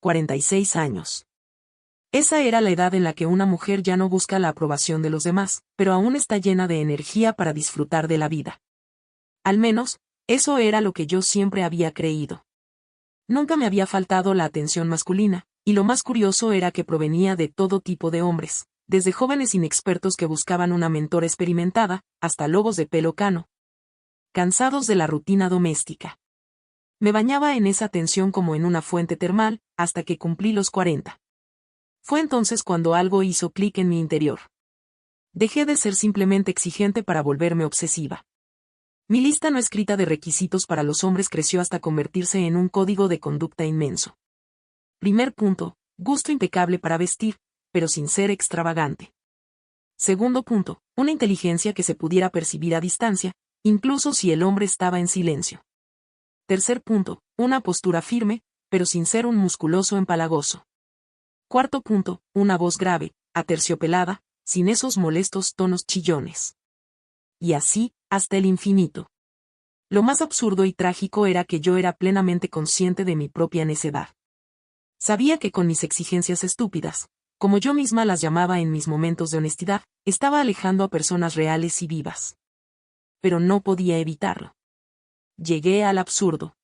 46 años. Esa era la edad en la que una mujer ya no busca la aprobación de los demás, pero aún está llena de energía para disfrutar de la vida. Al menos, eso era lo que yo siempre había creído. Nunca me había faltado la atención masculina, y lo más curioso era que provenía de todo tipo de hombres, desde jóvenes inexpertos que buscaban una mentora experimentada, hasta lobos de pelo cano, cansados de la rutina doméstica. Me bañaba en esa atención como en una fuente termal, hasta que cumplí los 40. Fue entonces cuando algo hizo clic en mi interior. Dejé de ser simplemente exigente para volverme obsesiva. Mi lista no escrita de requisitos para los hombres creció hasta convertirse en un código de conducta inmenso. Primer punto, gusto impecable para vestir, pero sin ser extravagante. Segundo punto, una inteligencia que se pudiera percibir a distancia, incluso si el hombre estaba en silencio. Tercer punto, una postura firme, pero sin ser un musculoso empalagoso. Cuarto punto, una voz grave, aterciopelada, sin esos molestos tonos chillones. Y así, hasta el infinito. Lo más absurdo y trágico era que yo era plenamente consciente de mi propia necedad. Sabía que con mis exigencias estúpidas, como yo misma las llamaba en mis momentos de honestidad, estaba alejando a personas reales y vivas. Pero no podía evitarlo. Llegué al absurdo.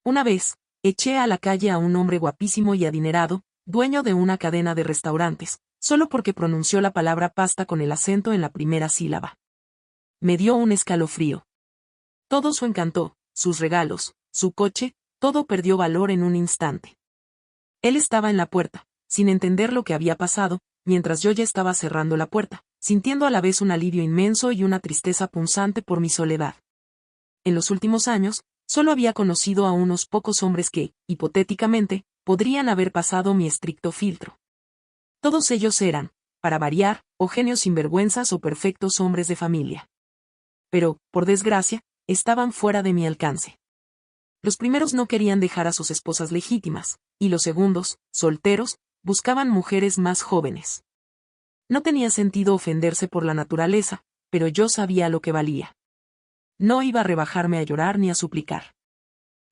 Una vez, eché a la calle a un hombre guapísimo y adinerado, dueño de una cadena de restaurantes, solo porque pronunció la palabra pasta con el acento en la primera sílaba. Me dio un escalofrío. Todo su encanto, sus regalos, su coche, todo perdió valor en un instante. Él estaba en la puerta, sin entender lo que había pasado, mientras yo ya estaba cerrando la puerta, sintiendo a la vez un alivio inmenso y una tristeza punzante por mi soledad. En los últimos años, solo había conocido a unos pocos hombres que, hipotéticamente, podrían haber pasado mi estricto filtro. Todos ellos eran, para variar, o genios sinvergüenzas o perfectos hombres de familia. Pero, por desgracia, estaban fuera de mi alcance. Los primeros no querían dejar a sus esposas legítimas, y los segundos, solteros, buscaban mujeres más jóvenes. No tenía sentido ofenderse por la naturaleza, pero yo sabía lo que valía. No iba a rebajarme a llorar ni a suplicar.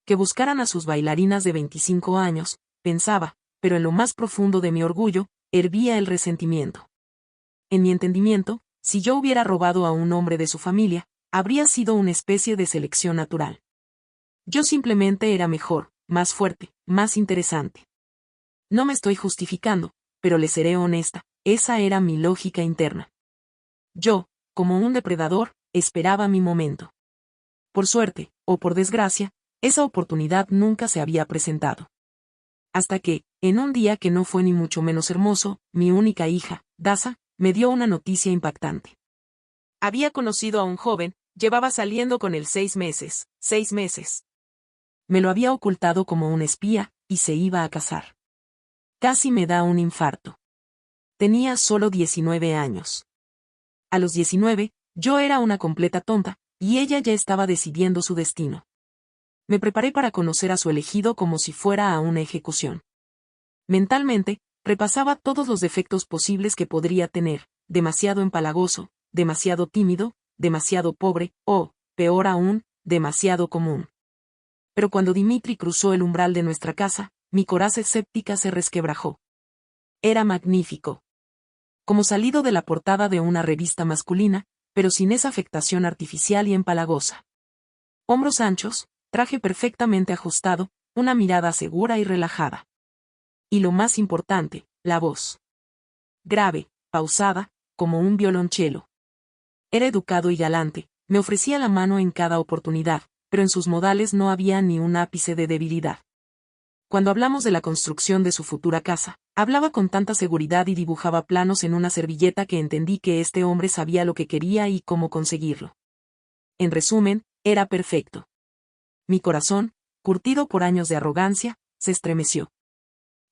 Que buscaran a sus bailarinas de 25 años, pensaba, pero en lo más profundo de mi orgullo, hervía el resentimiento. En mi entendimiento, si yo hubiera robado a un hombre de su familia, habría sido una especie de selección natural. Yo simplemente era mejor, más fuerte, más interesante. No me estoy justificando, pero le seré honesta, esa era mi lógica interna. Yo, como un depredador, esperaba mi momento. Por suerte, o por desgracia, esa oportunidad nunca se había presentado. Hasta que, en un día que no fue ni mucho menos hermoso, mi única hija, Daza, me dio una noticia impactante. Había conocido a un joven, llevaba saliendo con él 6 meses, 6 meses. Me lo había ocultado como un espía, y se iba a casar. Casi me da un infarto. Tenía solo 19 años. A los 19, yo era una completa tonta, y ella ya estaba decidiendo su destino. Me preparé para conocer a su elegido como si fuera a una ejecución. Mentalmente, repasaba todos los defectos posibles que podría tener, demasiado empalagoso, demasiado tímido, demasiado pobre, o, peor aún, demasiado común. Pero cuando Dimitri cruzó el umbral de nuestra casa, mi coraza escéptica se resquebrajó. Era magnífico. Como salido de la portada de una revista masculina, pero sin esa afectación artificial y empalagosa. Hombros anchos, traje perfectamente ajustado, una mirada segura y relajada. Y lo más importante, la voz. Grave, pausada, como un violonchelo. Era educado y galante, me ofrecía la mano en cada oportunidad, pero en sus modales no había ni un ápice de debilidad. Cuando hablamos de la construcción de su futura casa, hablaba con tanta seguridad y dibujaba planos en una servilleta que entendí que este hombre sabía lo que quería y cómo conseguirlo. En resumen, era perfecto. Mi corazón, curtido por años de arrogancia, se estremeció.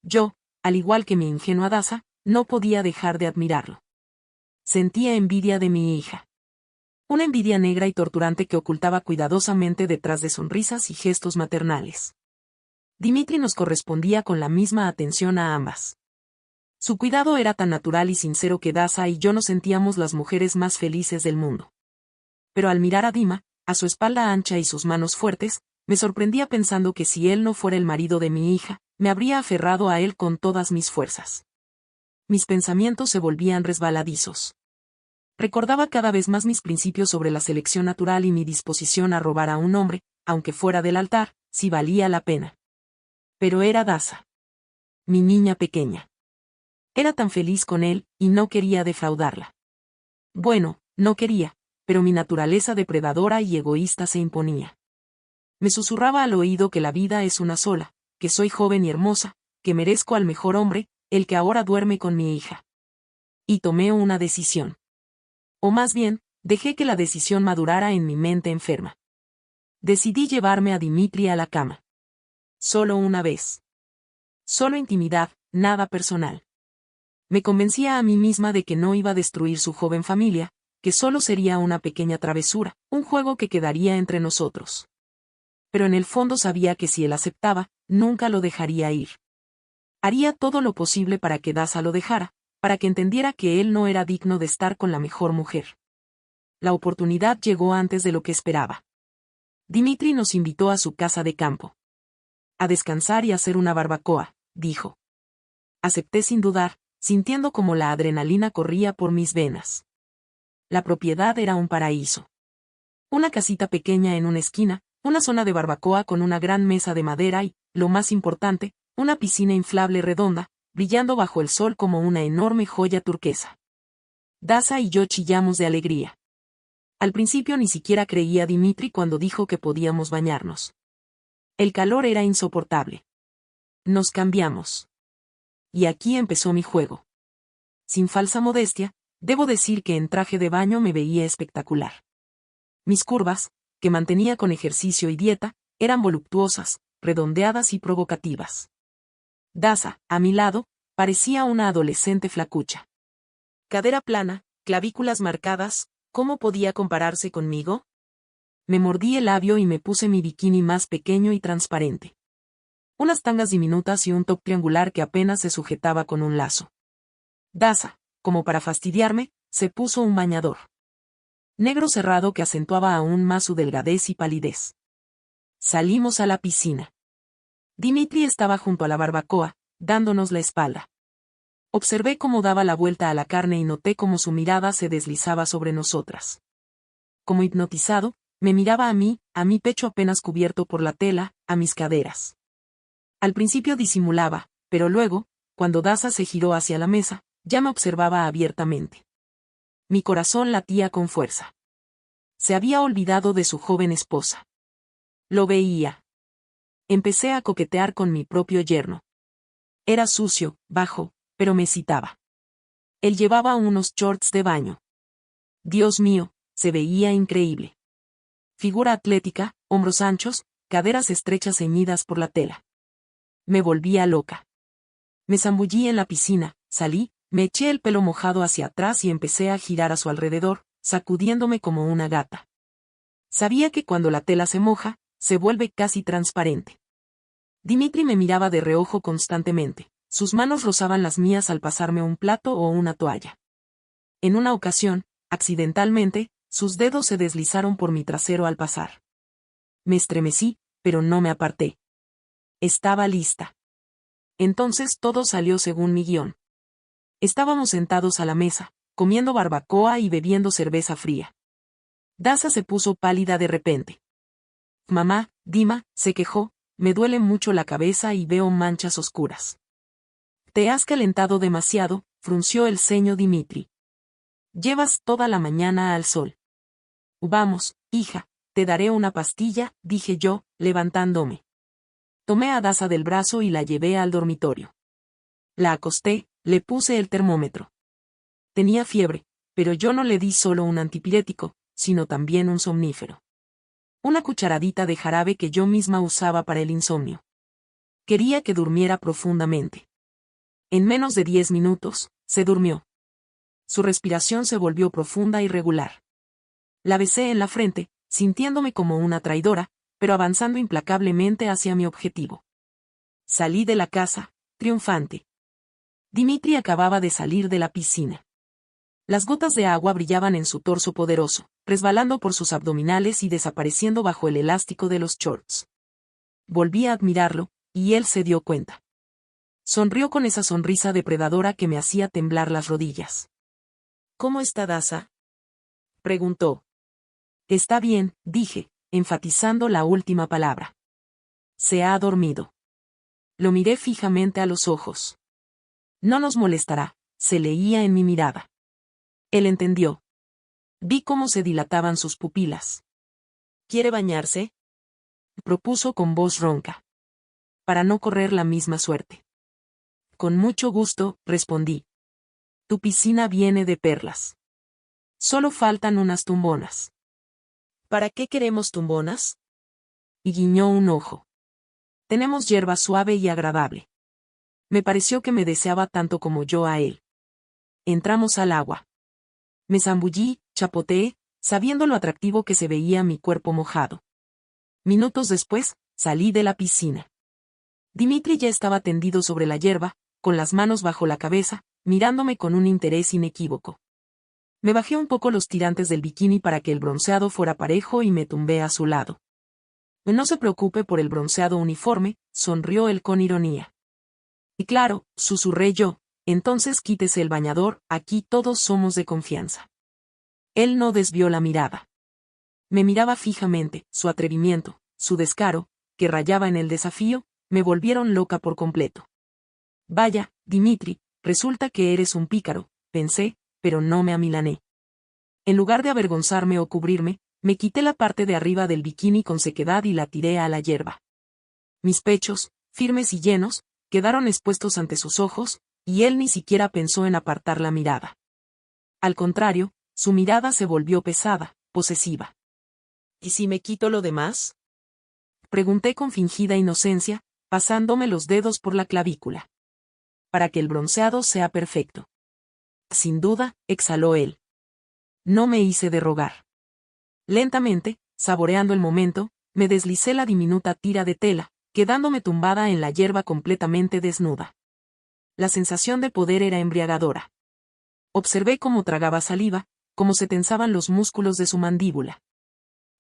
Yo, al igual que mi ingenua Daza, no podía dejar de admirarlo. Sentía envidia de mi hija. Una envidia negra y torturante que ocultaba cuidadosamente detrás de sonrisas y gestos maternales. Dimitri nos correspondía con la misma atención a ambas. Su cuidado era tan natural y sincero que Daza y yo nos sentíamos las mujeres más felices del mundo. Pero al mirar a Dima, a su espalda ancha y sus manos fuertes, Me sorprendía pensando que si él no fuera el marido de mi hija, me habría aferrado a él con todas mis fuerzas. Mis pensamientos se volvían resbaladizos. Recordaba cada vez más mis principios sobre la selección natural y mi disposición a robar a un hombre, aunque fuera del altar, si valía la pena. Pero era Daza. Mi niña pequeña. Era tan feliz con él, y no quería defraudarla. Bueno, no quería, pero mi naturaleza depredadora y egoísta se imponía. Me susurraba al oído que la vida es una sola, que soy joven y hermosa, que merezco al mejor hombre, el que ahora duerme con mi hija. Y tomé una decisión. O más bien, dejé que la decisión madurara en mi mente enferma. Decidí llevarme a Dimitri a la cama. Solo una vez. Solo intimidad, nada personal. Me convencía a mí misma de que no iba a destruir su joven familia, que solo sería una pequeña travesura, un juego que quedaría entre nosotros. Pero en el fondo sabía que si él aceptaba, nunca lo dejaría ir. Haría todo lo posible para que Daza lo dejara, para que entendiera que él no era digno de estar con la mejor mujer. La oportunidad llegó antes de lo que esperaba. Dimitri nos invitó a su casa de campo. A descansar y hacer una barbacoa, dijo. Acepté sin dudar, sintiendo como la adrenalina corría por mis venas. La propiedad era un paraíso. Una casita pequeña en una esquina, una zona de barbacoa con una gran mesa de madera y, lo más importante, una piscina inflable redonda, brillando bajo el sol como una enorme joya turquesa. Daza y yo chillamos de alegría. Al principio ni siquiera creía a Dimitri cuando dijo que podíamos bañarnos. El calor era insoportable. Nos cambiamos. Y aquí empezó mi juego. Sin falsa modestia, debo decir que en traje de baño me veía espectacular. Mis curvas, que mantenía con ejercicio y dieta, eran voluptuosas, redondeadas y provocativas. Daza, a mi lado, parecía una adolescente flacucha. Cadera plana, clavículas marcadas, ¿cómo podía compararse conmigo? Me mordí el labio y me puse mi bikini más pequeño y transparente. Unas tangas diminutas y un top triangular que apenas se sujetaba con un lazo. Daza, como para fastidiarme, se puso un bañador negro cerrado que acentuaba aún más su delgadez y palidez. Salimos a la piscina. Dimitri estaba junto a la barbacoa, dándonos la espalda. Observé cómo daba la vuelta a la carne y noté cómo su mirada se deslizaba sobre nosotras. Como hipnotizado, me miraba a mí, a mi pecho apenas cubierto por la tela, a mis caderas. Al principio disimulaba, pero luego, cuando Daza se giró hacia la mesa, ya me observaba abiertamente. Mi corazón latía con fuerza. Se había olvidado de su joven esposa. Lo veía. Empecé a coquetear con mi propio yerno. Era sucio, bajo, pero me excitaba. Él llevaba unos shorts de baño. Dios mío, se veía increíble. Figura atlética, hombros anchos, caderas estrechas ceñidas por la tela. Me volvía loca. Me zambullí en la piscina, salí, me eché el pelo mojado hacia atrás y empecé a girar a su alrededor, sacudiéndome como una gata. Sabía que cuando la tela se moja, se vuelve casi transparente. Dimitri me miraba de reojo constantemente. Sus manos rozaban las mías al pasarme un plato o una toalla. En una ocasión, accidentalmente, sus dedos se deslizaron por mi trasero al pasar. Me estremecí, pero no me aparté. Estaba lista. Entonces todo salió según mi guión. Estábamos sentados a la mesa, comiendo barbacoa y bebiendo cerveza fría. Daza se puso pálida de repente. Mamá, Dima, se quejó, me duele mucho la cabeza y veo manchas oscuras. Te has calentado demasiado, frunció el ceño Dimitri. Llevas toda la mañana al sol. Vamos, hija, te daré una pastilla, dije yo, levantándome. Tomé a Daza del brazo y la llevé al dormitorio. La acosté, le puse el termómetro. Tenía fiebre, pero yo no le di solo un antipirético, sino también un somnífero. Una cucharadita de jarabe que yo misma usaba para el insomnio. Quería que durmiera profundamente. En menos de 10 minutos, se durmió. Su respiración se volvió profunda y regular. La besé en la frente, sintiéndome como una traidora, pero avanzando implacablemente hacia mi objetivo. Salí de la casa, triunfante. Dimitri acababa de salir de la piscina. Las gotas de agua brillaban en su torso poderoso, resbalando por sus abdominales y desapareciendo bajo el elástico de los shorts. Volví a admirarlo, y él se dio cuenta. Sonrió con esa sonrisa depredadora que me hacía temblar las rodillas. ¿Cómo está Daza?, preguntó. Está bien, dije, enfatizando la última palabra. Se ha dormido. Lo miré fijamente a los ojos. No nos molestará, se leía en mi mirada. Él entendió. Vi cómo se dilataban sus pupilas. ¿Quiere bañarse?, propuso con voz ronca. Para no correr la misma suerte. Con mucho gusto, respondí. Tu piscina viene de perlas. Solo faltan unas tumbonas. ¿Para qué queremos tumbonas?, y guiñó un ojo. Tenemos hierba suave y agradable. Me pareció que me deseaba tanto como yo a él. Entramos al agua. Me zambullí, chapoteé, sabiendo lo atractivo que se veía mi cuerpo mojado. Minutos después, salí de la piscina. Dimitri ya estaba tendido sobre la hierba, con las manos bajo la cabeza, mirándome con un interés inequívoco. Me bajé un poco los tirantes del bikini para que el bronceado fuera parejo y me tumbé a su lado. No se preocupe por el bronceado uniforme, sonrió él con ironía. Y claro, susurré yo, entonces quítese el bañador, aquí todos somos de confianza. Él no desvió la mirada. Me miraba fijamente, su atrevimiento, su descaro, que rayaba en el desafío, me volvieron loca por completo. Vaya, Dimitri, resulta que eres un pícaro, pensé, pero no me amilané. En lugar de avergonzarme o cubrirme, me quité la parte de arriba del bikini con sequedad y la tiré a la hierba. Mis pechos, firmes y llenos, quedaron expuestos ante sus ojos, y él ni siquiera pensó en apartar la mirada. Al contrario, su mirada se volvió pesada, posesiva. ¿Y si me quito lo demás?, pregunté con fingida inocencia, pasándome los dedos por la clavícula. Para que el bronceado sea perfecto. Sin duda, exhaló él. No me hice de rogar. Lentamente, saboreando el momento, me deslicé la diminuta tira de tela, quedándome tumbada en la hierba completamente desnuda. La sensación de poder era embriagadora. Observé cómo tragaba saliva, cómo se tensaban los músculos de su mandíbula.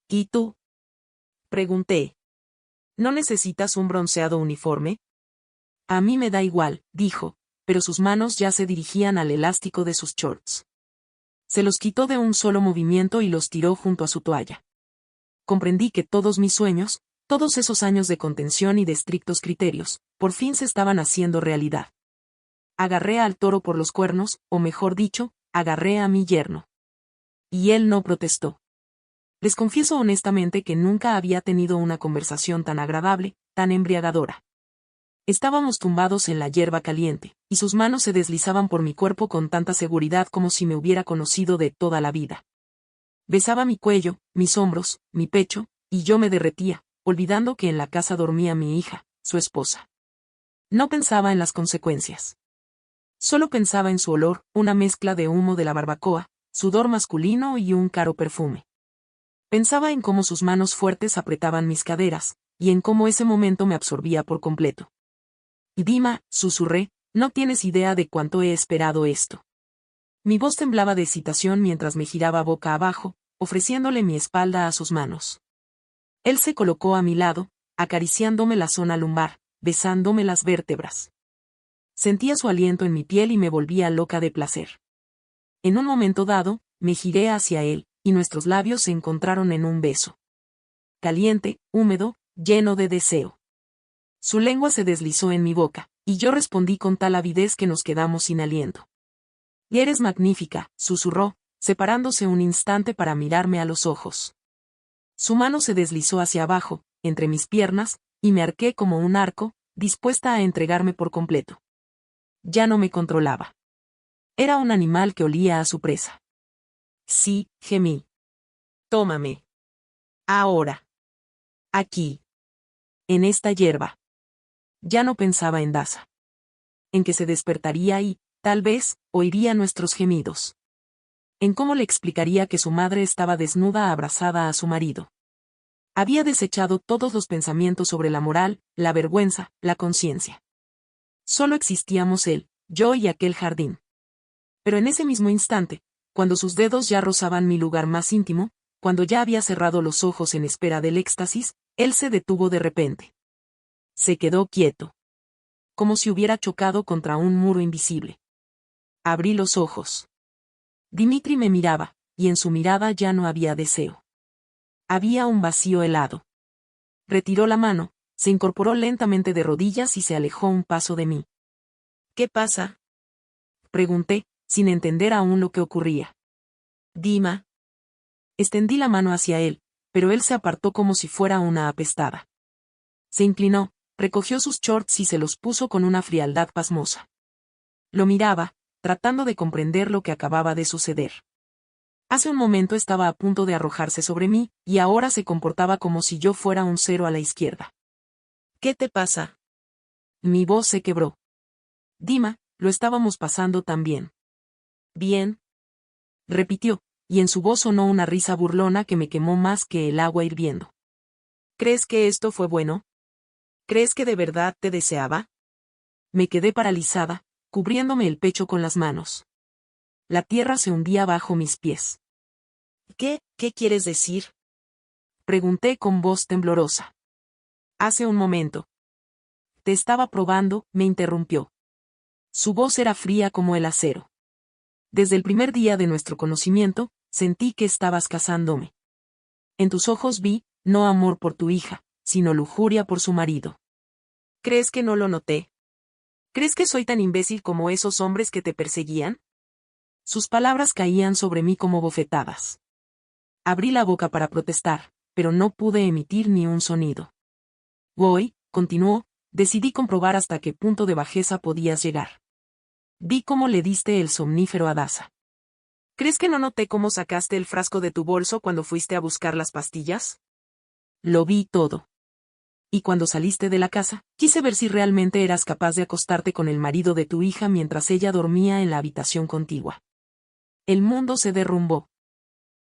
¿Y tú?, pregunté. ¿No necesitas un bronceado uniforme? A mí me da igual, dijo, pero sus manos ya se dirigían al elástico de sus shorts. Se los quitó de un solo movimiento y los tiró junto a su toalla. Comprendí que todos mis sueños, todos esos años de contención y de estrictos criterios, por fin se estaban haciendo realidad. Agarré al toro por los cuernos, o mejor dicho, agarré a mi yerno. Y él no protestó. Les confieso honestamente que nunca había tenido una conversación tan agradable, tan embriagadora. Estábamos tumbados en la hierba caliente, y sus manos se deslizaban por mi cuerpo con tanta seguridad como si me hubiera conocido de toda la vida. Besaba mi cuello, mis hombros, mi pecho, y yo me derretía, olvidando que en la casa dormía mi hija, su esposa. No pensaba en las consecuencias. Solo pensaba en su olor, una mezcla de humo de la barbacoa, sudor masculino y un caro perfume. Pensaba en cómo sus manos fuertes apretaban mis caderas, y en cómo ese momento me absorbía por completo. Y Dima, susurré, no tienes idea de cuánto he esperado esto. Mi voz temblaba de excitación mientras me giraba boca abajo, ofreciéndole mi espalda a sus manos. Él se colocó a mi lado, acariciándome la zona lumbar, besándome las vértebras. Sentía su aliento en mi piel y me volvía loca de placer. En un momento dado, me giré hacia él, y nuestros labios se encontraron en un beso. Caliente, húmedo, lleno de deseo. Su lengua se deslizó en mi boca, y yo respondí con tal avidez que nos quedamos sin aliento. Y eres magnífica, susurró, separándose un instante para mirarme a los ojos. Su mano se deslizó hacia abajo, entre mis piernas, y me arqué como un arco, dispuesta a entregarme por completo. Ya no me controlaba. Era un animal que olía a su presa. Sí, gemí. Tómame. Ahora. Aquí. En esta hierba. Ya no pensaba en Daza. En que se despertaría y, tal vez, oiría nuestros gemidos. En cómo le explicaría que su madre estaba desnuda abrazada a su marido. Había desechado todos los pensamientos sobre la moral, la vergüenza, la conciencia. Solo existíamos él, yo y aquel jardín. Pero en ese mismo instante, cuando sus dedos ya rozaban mi lugar más íntimo, cuando ya había cerrado los ojos en espera del éxtasis, él se detuvo de repente. Se quedó quieto. Como si hubiera chocado contra un muro invisible. Abrí los ojos. Dimitri me miraba, y en su mirada ya no había deseo. Había un vacío helado. Retiró la mano, se incorporó lentamente de rodillas y se alejó un paso de mí. ¿Qué pasa?, pregunté, sin entender aún lo que ocurría. Dima. Extendí la mano hacia él, pero él se apartó como si fuera una apestada. Se inclinó, recogió sus shorts y se los puso con una frialdad pasmosa. Lo miraba, tratando de comprender lo que acababa de suceder. Hace un momento estaba a punto de arrojarse sobre mí, y ahora se comportaba como si yo fuera un cero a la izquierda. ¿Qué te pasa? Mi voz se quebró. Dima, lo estábamos pasando tan bien. Bien, repitió, y en su voz sonó una risa burlona que me quemó más que el agua hirviendo. ¿Crees que esto fue bueno? ¿Crees que de verdad te deseaba? Me quedé paralizada, cubriéndome el pecho con las manos. La tierra se hundía bajo mis pies. ¿Qué quieres decir?, pregunté con voz temblorosa. Hace un momento. Te estaba probando, me interrumpió. Su voz era fría como el acero. Desde el primer día de nuestro conocimiento, sentí que estabas casándome. En tus ojos vi, no amor por tu hija, sino lujuria por su marido. ¿Crees que no lo noté? ¿Crees que soy tan imbécil como esos hombres que te perseguían? Sus palabras caían sobre mí como bofetadas. Abrí la boca para protestar, pero no pude emitir ni un sonido. Voy, continuó, decidí comprobar hasta qué punto de bajeza podías llegar. Vi cómo le diste el somnífero a Daza. ¿Crees que no noté cómo sacaste el frasco de tu bolso cuando fuiste a buscar las pastillas? Lo vi todo. Y cuando saliste de la casa, quise ver si realmente eras capaz de acostarte con el marido de tu hija mientras ella dormía en la habitación contigua. El mundo se derrumbó.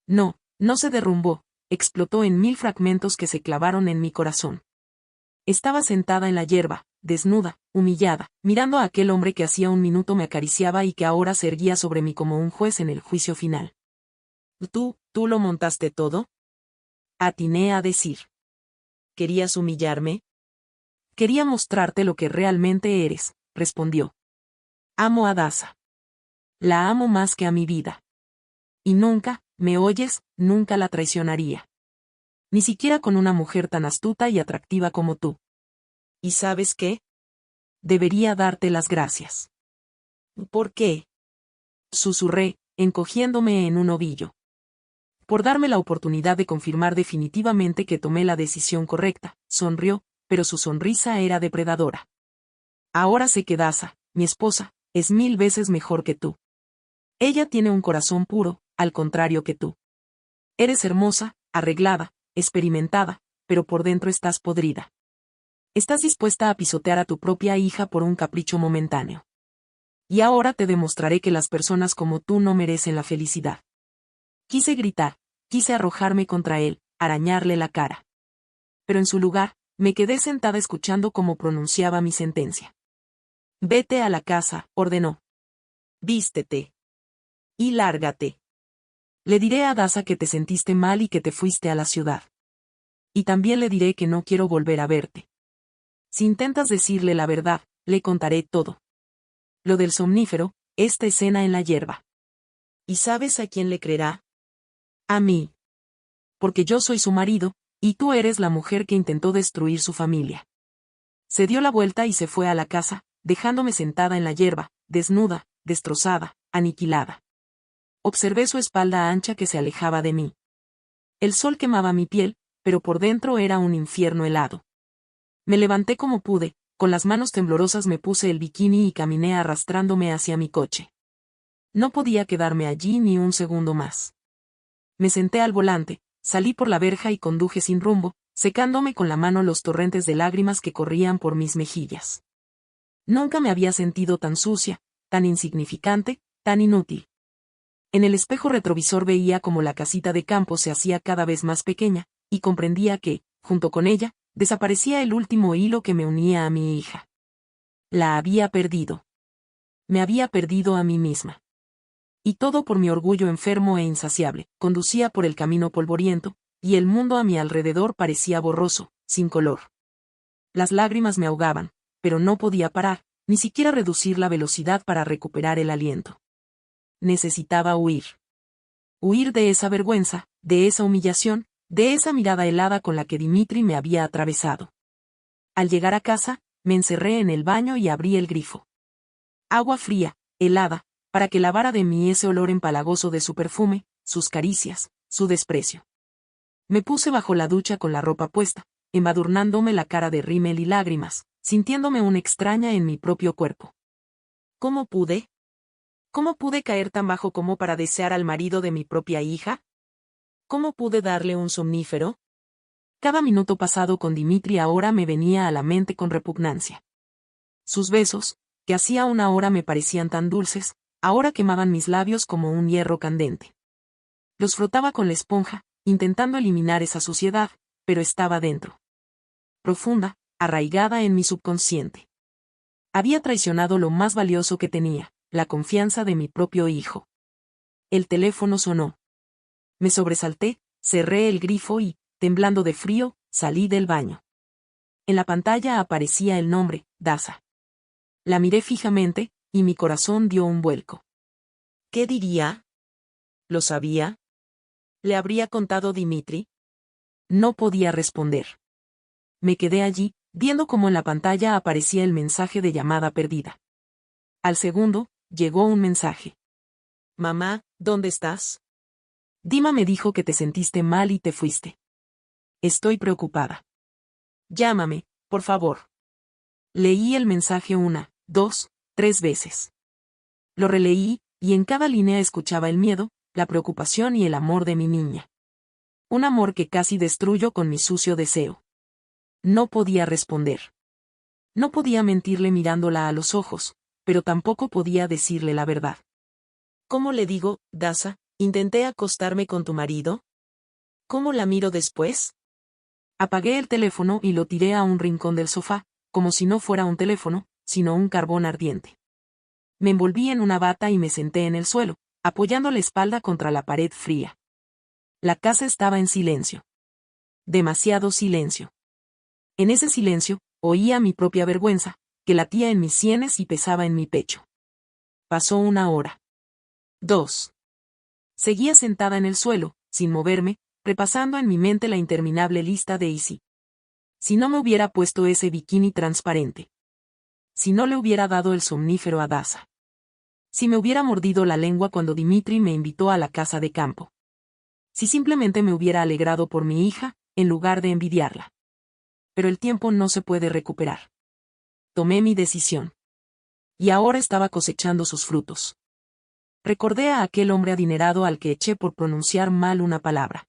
No, no se derrumbó, explotó en 1000 fragmentos que se clavaron en mi corazón. Estaba sentada en la hierba, desnuda, humillada, mirando a aquel hombre que hacía un minuto me acariciaba y que ahora se erguía sobre mí como un juez en el juicio final. ¿Tú lo montaste todo?, atiné a decir. ¿Querías humillarme? Quería mostrarte lo que realmente eres, respondió. Amo a Daza. La amo más que a mi vida. Y nunca, ¿me oyes?, nunca la traicionaría. Ni siquiera con una mujer tan astuta y atractiva como tú. ¿Y sabes qué? Debería darte las gracias. ¿Por qué?, susurré, encogiéndome en un ovillo. Por darme la oportunidad de confirmar definitivamente que tomé la decisión correcta, sonrió, pero su sonrisa era depredadora. Ahora sé que Daza, mi esposa, es 1000 veces mejor que tú. Ella tiene un corazón puro, al contrario que tú. Eres hermosa, arreglada, experimentada, pero por dentro estás podrida. Estás dispuesta a pisotear a tu propia hija por un capricho momentáneo. Y ahora te demostraré que las personas como tú no merecen la felicidad. Quise gritar, quise arrojarme contra él, arañarle la cara. Pero en su lugar, me quedé sentada escuchando cómo pronunciaba mi sentencia. Vete a la casa, ordenó. Vístete. Y lárgate. Le diré a Daza que te sentiste mal y que te fuiste a la ciudad. Y también le diré que no quiero volver a verte. Si intentas decirle la verdad, le contaré todo. Lo del somnífero, esta escena en la hierba. ¿Y sabes a quién le creerá? A mí. Porque yo soy su marido, y tú eres la mujer que intentó destruir su familia. Se dio la vuelta y se fue a la casa, dejándome sentada en la hierba, desnuda, destrozada, aniquilada. Observé su espalda ancha que se alejaba de mí. El sol quemaba mi piel, pero por dentro era un infierno helado. Me levanté como pude, con las manos temblorosas me puse el bikini y caminé arrastrándome hacia mi coche. No podía quedarme allí ni un segundo más. Me senté al volante, salí por la verja y conduje sin rumbo, secándome con la mano los torrentes de lágrimas que corrían por mis mejillas. Nunca me había sentido tan sucia, tan insignificante, tan inútil. En el espejo retrovisor veía cómo la casita de campo se hacía cada vez más pequeña, y comprendía que, junto con ella, desaparecía el último hilo que me unía a mi hija. La había perdido. Me había perdido a mí misma. Y todo por mi orgullo enfermo e insaciable, conducía por el camino polvoriento, y el mundo a mi alrededor parecía borroso, sin color. Las lágrimas me ahogaban, pero no podía parar, ni siquiera reducir la velocidad para recuperar el aliento. Necesitaba huir. Huir de esa vergüenza, de esa humillación, de esa mirada helada con la que Dimitri me había atravesado. Al llegar a casa, me encerré en el baño y abrí el grifo. Agua fría, helada, para que lavara de mí ese olor empalagoso de su perfume, sus caricias, su desprecio. Me puse bajo la ducha con la ropa puesta, embadurnándome la cara de rímel y lágrimas, sintiéndome una extraña en mi propio cuerpo. ¿Cómo pude? ¿Cómo pude caer tan bajo como para desear al marido de mi propia hija? ¿Cómo pude darle un somnífero? Cada minuto pasado con Dimitri ahora me venía a la mente con repugnancia. Sus besos, que hacía una hora me parecían tan dulces, ahora quemaban mis labios como un hierro candente. Los frotaba con la esponja, intentando eliminar esa suciedad, pero estaba dentro. Profunda, arraigada en mi subconsciente. Había traicionado lo más valioso que tenía, la confianza de mi propio hijo. El teléfono sonó. Me sobresalté, cerré el grifo y, temblando de frío, salí del baño. En la pantalla aparecía el nombre, Daza. La miré fijamente, y mi corazón dio un vuelco. ¿Qué diría? ¿Lo sabía? ¿Le habría contado Dimitri? No podía responder. Me quedé allí, viendo cómo en la pantalla aparecía el mensaje de llamada perdida. Al segundo, llegó un mensaje. Mamá, ¿dónde estás? Dima me dijo que te sentiste mal y te fuiste. Estoy preocupada. Llámame, por favor. Leí el mensaje 1, 2, 3 veces. Lo releí, y en cada línea escuchaba el miedo, la preocupación y el amor de mi niña. Un amor que casi destruyó con mi sucio deseo. No podía responder. No podía mentirle mirándola a los ojos, pero tampoco podía decirle la verdad. ¿Cómo le digo, Daza, intenté acostarme con tu marido? ¿Cómo la miro después? Apagué el teléfono y lo tiré a un rincón del sofá, como si no fuera un teléfono, sino un carbón ardiente. Me envolví en una bata y me senté en el suelo, apoyando la espalda contra la pared fría. La casa estaba en silencio. Demasiado silencio. En ese silencio, oía mi propia vergüenza, que latía en mis sienes y pesaba en mi pecho. Pasó 1 hora. 2. Seguía sentada en el suelo, sin moverme, repasando en mi mente la interminable lista de Easy. Si no me hubiera puesto ese bikini transparente. Si no le hubiera dado el somnífero a Daza. Si me hubiera mordido la lengua cuando Dimitri me invitó a la casa de campo. Si simplemente me hubiera alegrado por mi hija, en lugar de envidiarla. Pero el tiempo no se puede recuperar. Tomé mi decisión. Y ahora estaba cosechando sus frutos. Recordé a aquel hombre adinerado al que eché por pronunciar mal una palabra.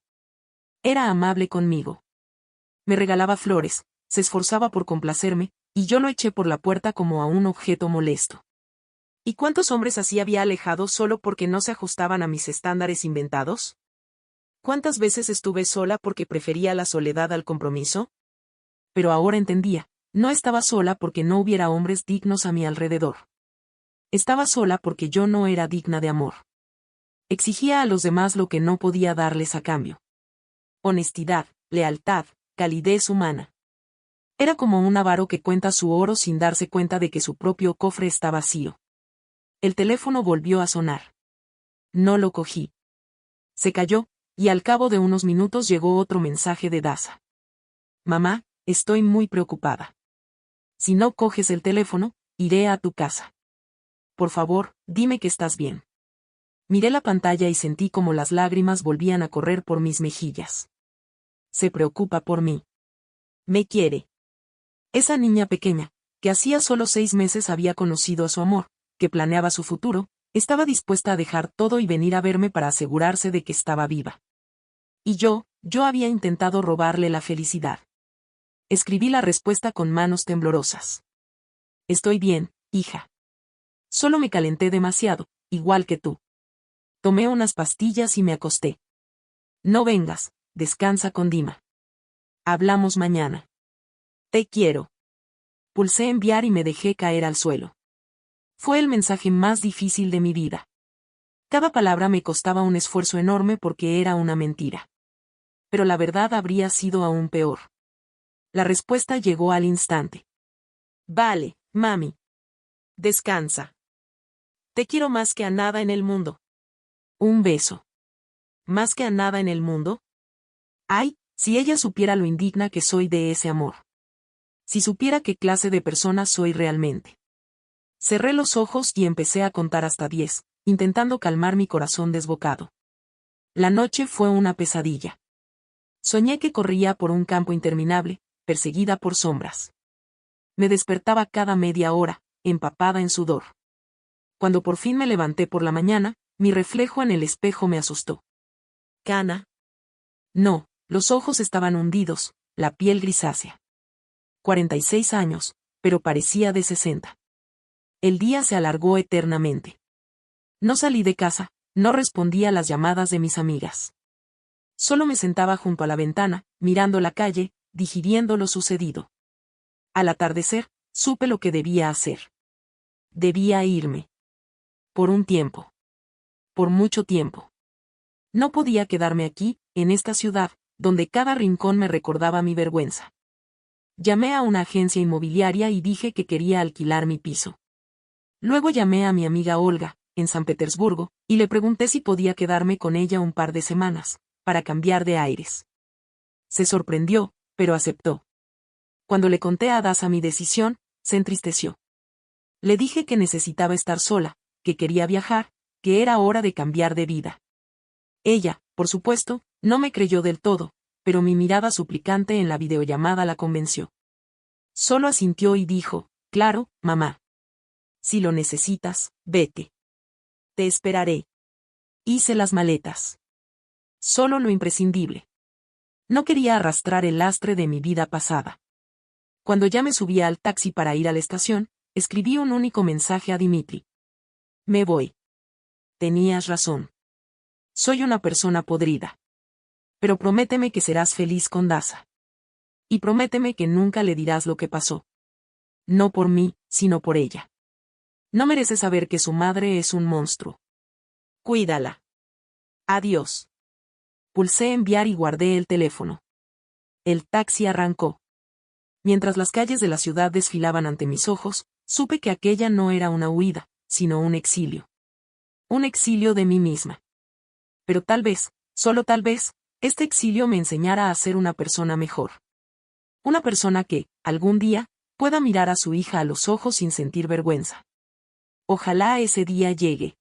Era amable conmigo. Me regalaba flores, se esforzaba por complacerme, y yo lo eché por la puerta como a un objeto molesto. ¿Y cuántos hombres así había alejado solo porque no se ajustaban a mis estándares inventados? ¿Cuántas veces estuve sola porque prefería la soledad al compromiso? Pero ahora entendía, no estaba sola porque no hubiera hombres dignos a mi alrededor. Estaba sola porque yo no era digna de amor. Exigía a los demás lo que no podía darles a cambio. Honestidad, lealtad, calidez humana. Era como un avaro que cuenta su oro sin darse cuenta de que su propio cofre está vacío. El teléfono volvió a sonar. No lo cogí. Se cayó, y al cabo de unos minutos llegó otro mensaje de Daza. Mamá, estoy muy preocupada. Si no coges el teléfono, iré a tu casa. Por favor, dime que estás bien. Miré la pantalla y sentí como las lágrimas volvían a correr por mis mejillas. Se preocupa por mí. Me quiere. Esa niña pequeña, que hacía solo 6 meses había conocido a su amor, que planeaba su futuro, estaba dispuesta a dejar todo y venir a verme para asegurarse de que estaba viva. Y yo había intentado robarle la felicidad. Escribí la respuesta con manos temblorosas. Estoy bien, hija. Solo me calenté demasiado, igual que tú. Tomé unas pastillas y me acosté. No vengas, descansa con Dima. Hablamos mañana. Te quiero. Pulsé enviar y me dejé caer al suelo. Fue el mensaje más difícil de mi vida. Cada palabra me costaba un esfuerzo enorme porque era una mentira. Pero la verdad habría sido aún peor. La respuesta llegó al instante. Vale, mami. Descansa. Te quiero más que a nada en el mundo. Un beso. ¿Más que a nada en el mundo? Ay, si ella supiera lo indigna que soy de ese amor. Si supiera qué clase de persona soy realmente. Cerré los ojos y empecé a contar hasta 10, intentando calmar mi corazón desbocado. La noche fue una pesadilla. Soñé que corría por un campo interminable, perseguida por sombras. Me despertaba cada media hora, empapada en sudor. Cuando por fin me levanté por la mañana, mi reflejo en el espejo me asustó. ¿Cana? No, los ojos estaban hundidos, la piel grisácea. 46 años, pero parecía de 60. El día se alargó eternamente. No salí de casa, no respondí a las llamadas de mis amigas. Solo me sentaba junto a la ventana, mirando la calle, digiriendo lo sucedido. Al atardecer, supe lo que debía hacer. Debía irme. Por un tiempo. Por mucho tiempo. No podía quedarme aquí, en esta ciudad, donde cada rincón me recordaba mi vergüenza. Llamé a una agencia inmobiliaria y dije que quería alquilar mi piso. Luego llamé a mi amiga Olga, en San Petersburgo, y le pregunté si podía quedarme con ella un par de semanas, para cambiar de aires. Se sorprendió, pero aceptó. Cuando le conté a Dasa mi decisión, se entristeció. Le dije que necesitaba estar sola, que quería viajar, que era hora de cambiar de vida. Ella, por supuesto, no me creyó del todo, pero mi mirada suplicante en la videollamada la convenció. Solo asintió y dijo, claro, mamá. Si lo necesitas, vete. Te esperaré. Hice las maletas. Solo lo imprescindible. No quería arrastrar el lastre de mi vida pasada. Cuando ya me subía al taxi para ir a la estación, escribí un único mensaje a Dimitri. Me voy. Tenías razón. Soy una persona podrida. Pero prométeme que serás feliz con Dasa. Y prométeme que nunca le dirás lo que pasó. No por mí, sino por ella. No merece saber que su madre es un monstruo. Cuídala. Adiós. Pulsé enviar y guardé el teléfono. El taxi arrancó. Mientras las calles de la ciudad desfilaban ante mis ojos, supe que aquella no era una huida, sino un exilio. Un exilio de mí misma. Pero tal vez, solo tal vez, este exilio me enseñara a ser una persona mejor. Una persona que, algún día, pueda mirar a su hija a los ojos sin sentir vergüenza. Ojalá ese día llegue.